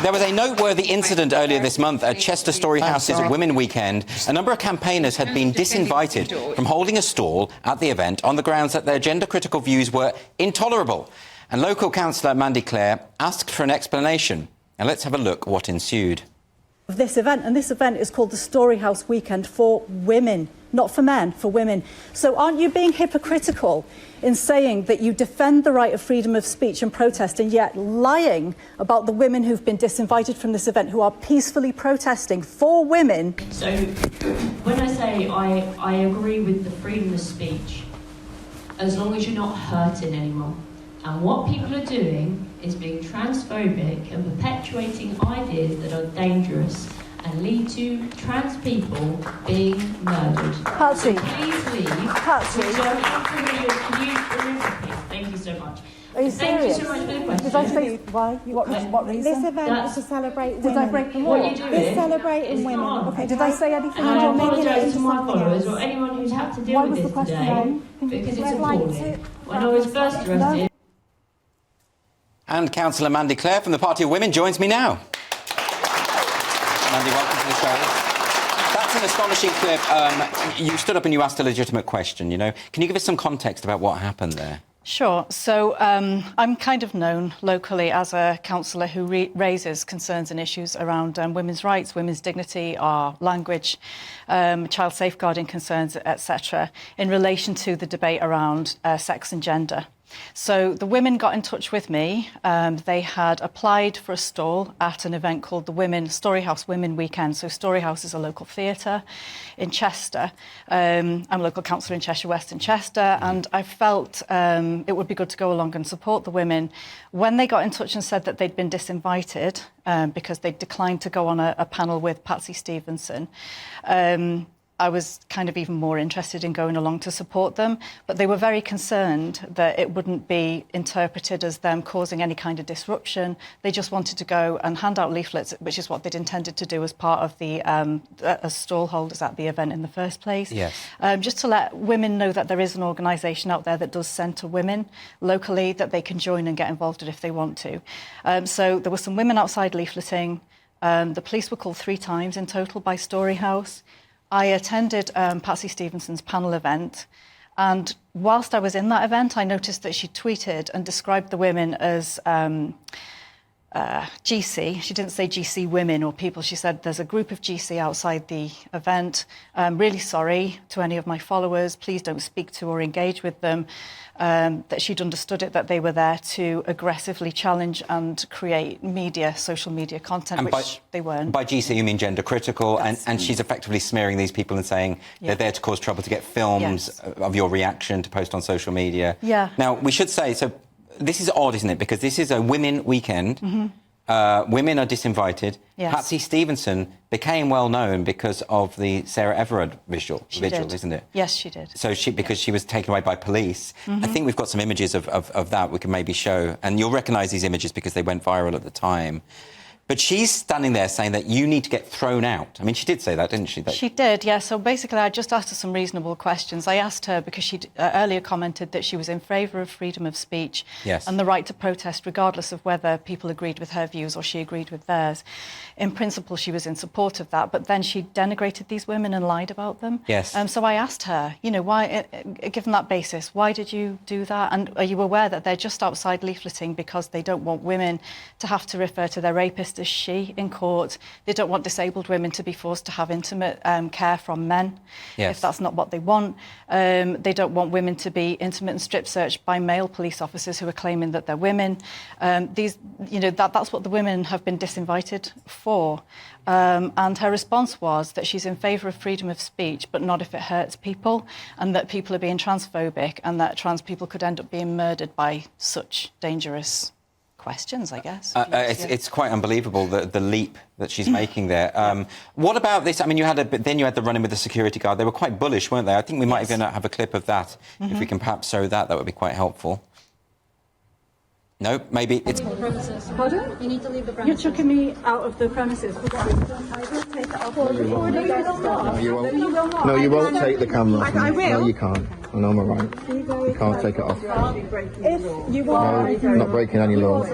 There was a noteworthy incident earlier this month at Chester Story House's Women Weekend. A number of campaigners had been disinvited from holding a stall at the event on the grounds that their gender-critical views were intolerable. And local councillor Mandy Clare asked for an explanation. And let's have a look what ensued. This event, and this event is called the Story House Weekend for women, not for men, for women. So aren't you being hypocritical in saying that you defend the right of freedom of speech and protest and yet lying about the women who've been disinvited from this event who are peacefully protesting for women? So when I say I agree with the freedom of speech, as long as you're not hurting anyone. And what people are doing is being transphobic and perpetuating ideas that are dangerous and lead to trans people being murdered. Patsy. So please leave. Patsy. Can you remove it, please? Thank you so much. Are you serious? Thank you so much for the question. Did I say why? What reason? This event is to celebrate women. Did I break the law? What you're doing It's celebrating women. Okay, did I say anything? And I you're making it apologise into to my something followers else. or anyone who's had to deal Why with was the this question today, wrong? because it's We'd like appalling. to- When I was first arrested... And Councillor Mandy Clare from the Party of Women joins me now. Mandy, welcome to the show. That's an astonishing clip. You stood up and you asked a legitimate question, you know. Can you give us some context about what happened there? Sure. So I'm kind of known locally as a councillor who raises concerns and issues around women's rights, women's dignity, our language, child safeguarding concerns, etc., in relation to the debate around sex and gender. So the women got in touch with me. They had applied for a stall at an event called the Story House Women Weekend. So Story House is a local theatre in Chester. I'm a local councillor in Cheshire West in Chester, and I felt it would be good to go along and support the women. When they got in touch and said that they'd been disinvited because they declined to go on a panel with Patsy Stevenson, I was kind of even more interested in going along to support them, but they were very concerned that it wouldn't be interpreted as them causing any kind of disruption. They just wanted to go and hand out leaflets, which is what they'd intended to do as part of the as stall holders at the event in the first place. Yes. Just to let women know that there is an organisation out there that does centre women locally that they can join and get involved in if they want to. So there were some women outside leafleting. The police were called 3 times in total by Story House. I attended Patsy Stevenson's panel event, and whilst I was in that event, I noticed that she tweeted and described the women as GC. She didn't say GC women or people. She said there's a group of GC outside the event. I'm really sorry to any of my followers. Please don't speak to or engage with them. That she'd understood it, that they were there to aggressively challenge and create social media content, and which they weren't. By GC, you mean gender critical, and she's effectively smearing these people and saying they're there to cause trouble, to get films of your reaction to post on social media. Yeah. Now, we should say, so this is odd, isn't it? Because this is a women weekend. Mm-hmm. Women are disinvited. Yes. Patsy Stevenson became well known because of the Sarah Everard vigil, isn't it? Yes, she did. So because she was taken away by police. Mm-hmm. I think we've got some images of that we can maybe show, and you'll recognise these images because they went viral at the time. But she's standing there saying that you need to get thrown out. I mean, she did say that, didn't she? She did, yeah. So basically, I just asked her some reasonable questions. I asked her because she earlier commented that she was in favour of freedom of speech and the right to protest, regardless of whether people agreed with her views or she agreed with theirs. In principle, she was in support of that, but then she denigrated these women and lied about them. Yes. So I asked her, you know, why, given that basis, why did you do that? And are you aware that they're just outside leafleting because they don't want women to have to refer to their rapist as she in court? They don't want disabled women to be forced to have intimate care from men if that's not what they want. They don't want women to be intimate and strip searched by male police officers who are claiming that they're women. That's what the women have been disinvited for. And her response was that she's in favour of freedom of speech, but not if it hurts people, and that people are being transphobic, and that trans people could end up being murdered by such dangerous questions, I guess. It's quite unbelievable, the leap that she's making there. What about this? I mean, you had the run-in with the security guard. They were quite bullish, weren't they? I think we might even have a clip of that. If we can perhaps show that, that would be quite helpful. No, maybe it's... Pardon? You need to leave the premises. You're chucking me out of the premises. I will take it off. No, you won't. No, you won't take the camera off. I will. No, you can't. I know I'm right. You can't take it off. If you are... No, I'm not breaking any laws.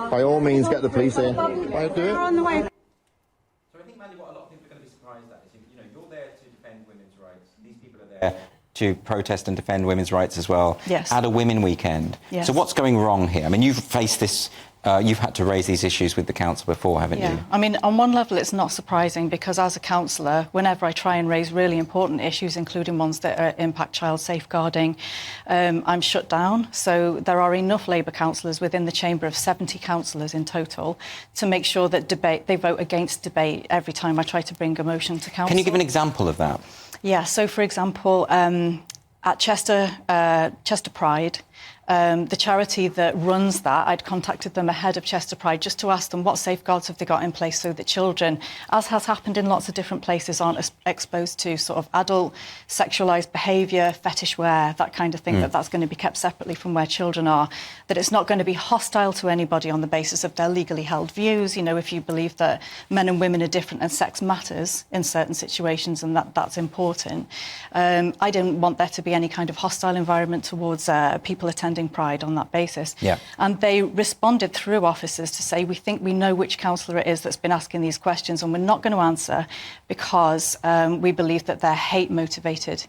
By all means, get the police here. Why do it? On the way. So I think, Mandy, what a lot of people are going to be surprised at is, you're there to defend women's rights. These people are there to protest and defend women's rights as well. Yes. At a women weekend. Yes. So what's going wrong here? I mean, you've faced this, you've had to raise these issues with the council before, haven't you? I mean, on one level, it's not surprising because as a councillor, whenever I try and raise really important issues, including ones that impact child safeguarding, I'm shut down. So there are enough Labour councillors within the chamber of 70 councillors in total to make sure that they vote against debate every time I try to bring a motion to council. Can you give an example of that? Yeah, so for example, at Chester Pride, the charity that runs that, I'd contacted them ahead of Chester Pride just to ask them what safeguards have they got in place so that children, as has happened in lots of different places, aren't exposed to sort of adult sexualised behaviour, fetish wear, that kind of thing, that's going to be kept separately from where children are, that it's not going to be hostile to anybody on the basis of their legally held views. If you believe that men and women are different and sex matters in certain situations and that's important. I didn't want there to be any kind of hostile environment towards people attending Pride on that basis. Yeah. And they responded through officers to say, we think we know which councillor it is that's been asking these questions and we're not going to answer because we believe that they're hate motivated.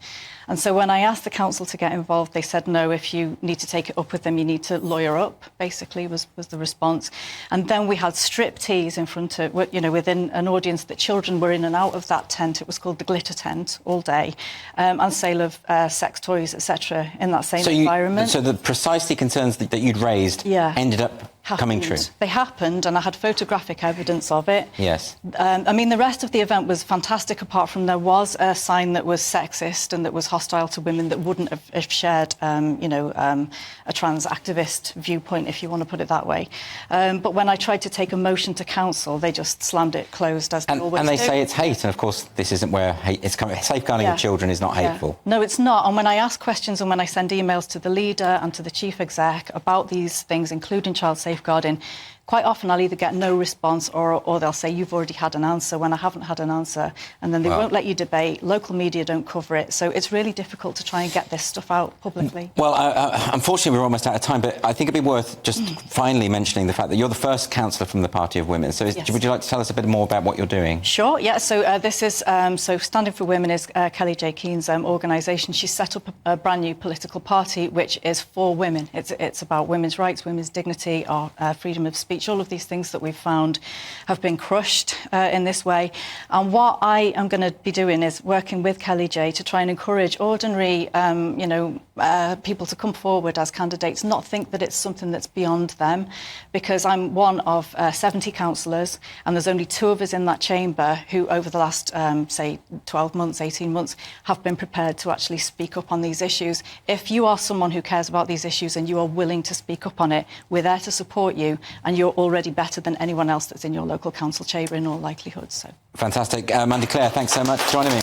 And so when I asked the council to get involved, they said, no, if you need to take it up with them, you need to lawyer up, basically, was the response. And then we had striptease in front of, within an audience that children were in and out of that tent. It was called the Glitter Tent all day, and sale of sex toys, etc., in that same environment. So the precisely concerns that you'd raised ended up coming true? They happened, and I had photographic evidence of it. Yes. I mean, the rest of the event was fantastic, apart from there was a sign that was sexist and that was hostile to women that wouldn't have shared, a trans activist viewpoint, if you want to put it that way. But when I tried to take a motion to council, they just slammed it closed, as they always do. And they say it's hate, and of course, this isn't where hate is coming. Safeguarding of children is not hateful. No, it's not. And when I ask questions and when I send emails to the leader and to the chief exec about these things, including child safeguarding, quite often I'll either get no response or they'll say, you've already had an answer, when I haven't had an answer. And then they won't let you debate. Local media don't cover it. So it's really difficult to try and get this stuff out publicly. Well, unfortunately, we're almost out of time, but I think it'd be worth just finally mentioning the fact that you're the first councillor from the Party of Women. So would you like to tell us a bit more about what you're doing? Sure, yeah. So this is, so Standing for Women is Kelly J. Keene's organisation. She's set up a brand new political party, which is for women. It's about women's rights, women's dignity, our freedom of speech. All of these things that we've found have been crushed in this way. And what I am going to be doing is working with Kelly J to try and encourage ordinary, people to come forward as candidates, not think that it's something that's beyond them, because I'm one of 70 councillors, and there's only 2 of us in that chamber who, over the last, say, 12 months, 18 months, have been prepared to actually speak up on these issues. If you are someone who cares about these issues and you are willing to speak up on it, we're there to support you, and you're already better than anyone else that's in your local council chamber in all likelihood. So. Fantastic. Mandy Clare, thanks so much for joining me.